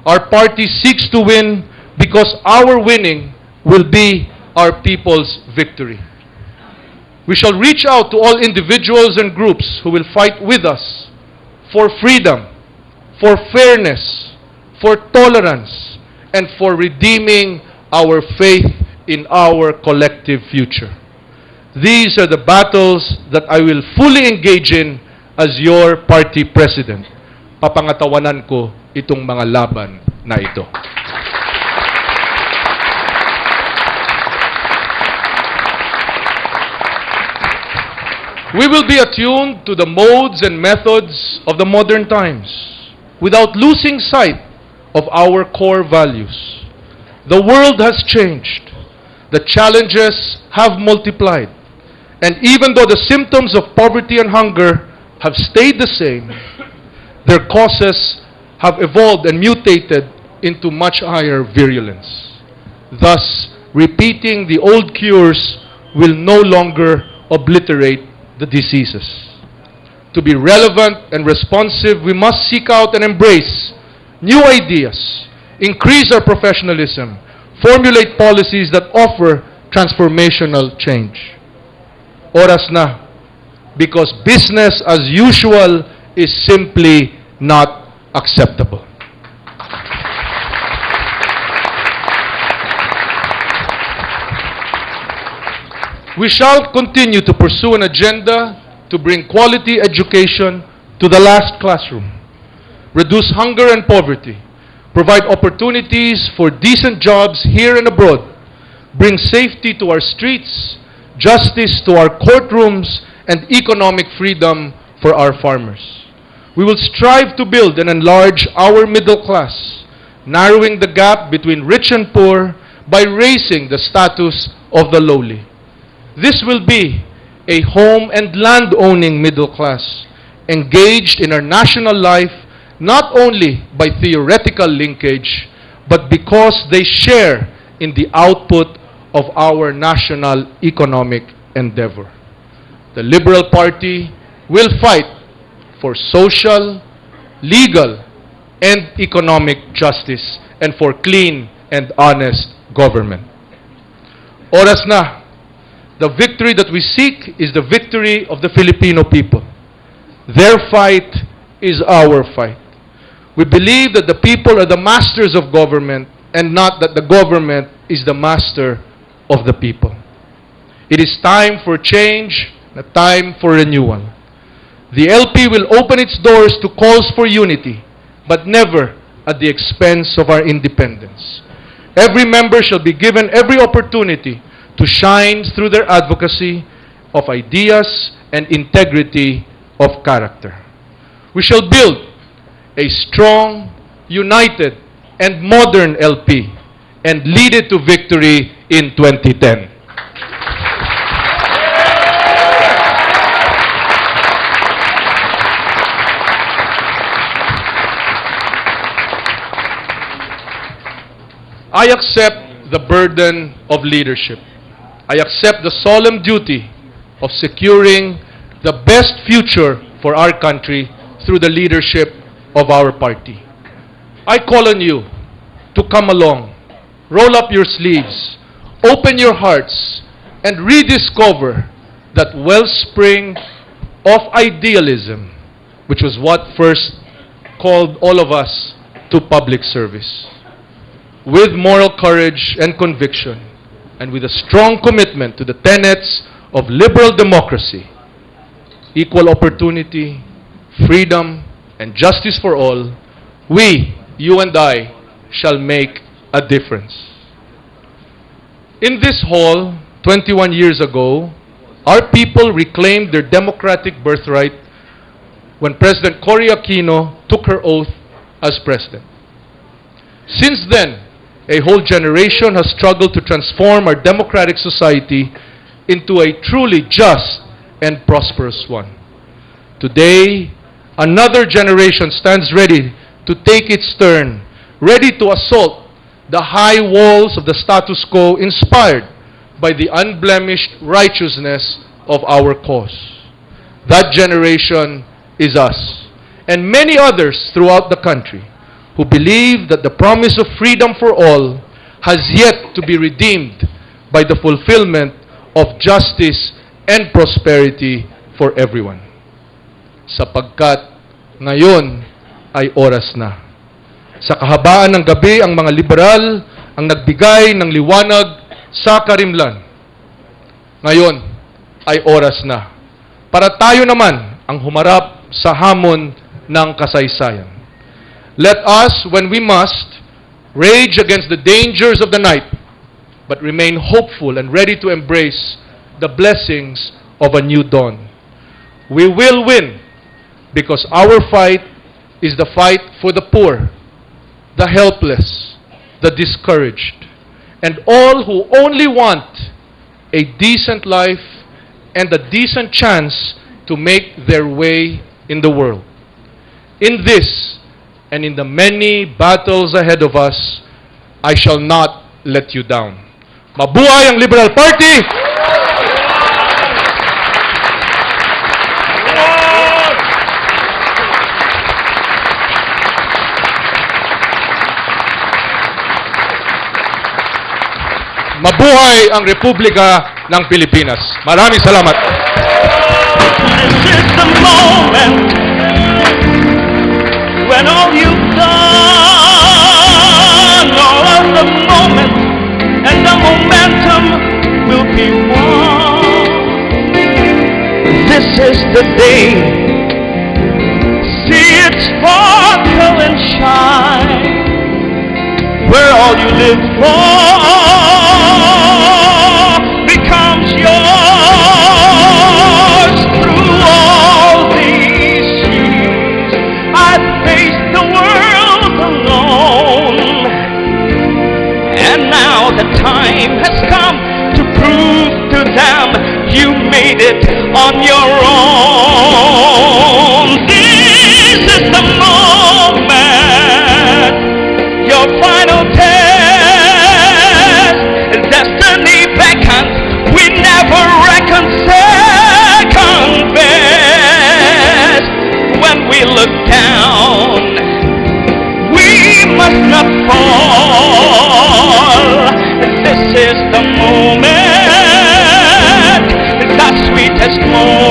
Our party seeks to win because our winning will be our people's victory. We shall reach out to all individuals and groups who will fight with us for freedom, for fairness, for tolerance, and for redeeming our faith in our collective future. These are the battles that I will fully engage in as your party president. Papangatawanan ko itong mga laban na ito. We will be attuned to the modes and methods of the modern times without losing sight of our core values. The world has changed. The challenges have multiplied. And even though the symptoms of poverty and hunger have stayed the same, their causes have evolved and mutated into much higher virulence. Thus, repeating the old cures will no longer obliterate the diseases. To be relevant and responsive, we must seek out and embrace new ideas, increase our professionalism, formulate policies that offer transformational change. Oras na, because business as usual is simply not acceptable. We shall continue to pursue an agenda to bring quality education to the last classroom, reduce hunger and poverty, provide opportunities for decent jobs here and abroad, bring safety to our streets, justice to our courtrooms, and economic freedom for our farmers. We will strive to build and enlarge our middle class, narrowing the gap between rich and poor by raising the status of the lowly. This will be a home and land-owning middle class, engaged in our national life not only by theoretical linkage, but because they share in the output of our national economic endeavor. The Liberal Party will fight for social, legal, and economic justice and for clean and honest government. Oras na. The victory that we seek is the victory of the Filipino people. Their fight is our fight. We believe that the people are the masters of government and not that the government is the master of the people. It is time for change, a time for renewal. The LP will open its doors to calls for unity, but never at the expense of our independence. Every member shall be given every opportunity to shine through their advocacy of ideas and integrity of character. We shall build a strong, united, and modern LP and lead it to victory in 2010. I accept the burden of leadership. I accept the solemn duty of securing the best future for our country through the leadership of our party. I call on you to come along, roll up your sleeves, open your hearts, and rediscover that wellspring of idealism, which was what first called all of us to public service. With moral courage and conviction, and with a strong commitment to the tenets of liberal democracy, equal opportunity, freedom, and justice for all, we, you and I, shall make a difference. In this hall, 21 years ago, our people reclaimed their democratic birthright when President Cory Aquino took her oath as president. Since then, a whole generation has struggled to transform our democratic society into a truly just and prosperous one. Today, another generation stands ready to take its turn, ready to assault the high walls of the status quo inspired by the unblemished righteousness of our cause. That generation is us, and many others throughout the country who believe that the promise of freedom for all has yet to be redeemed by the fulfillment of justice and prosperity for everyone. Sapagkat ngayon ay oras na. Sa kahabaan ng gabi, ang mga liberal ang nagbigay ng liwanag sa karimlan. Ngayon ay oras na para tayo naman ang humarap sa hamon ng kasaysayan. Let us, when we must, rage against the dangers of the night, but remain hopeful and ready to embrace the blessings of a new dawn. We will win because our fight is the fight for the poor, the helpless, the discouraged, and all who only want a decent life and a decent chance to make their way in the world. In this and in the many battles ahead of us, I shall not let you down. Mabuhay ang Liberal Party! Mabuhay ang Republika ng Pilipinas. Maraming salamat. This is the moment when all you've done, all of the moment and the momentum will be won. This is the day. See it sparkle and shine, where all you live for becomes yours. Through all these years, I've faced the world alone, and now the time has come to prove to them you made it on your own. This is the moment, your final test. Destiny beckons, we never reckon second best. When we look down, we must not fall. This is the moment, the sweetest moment.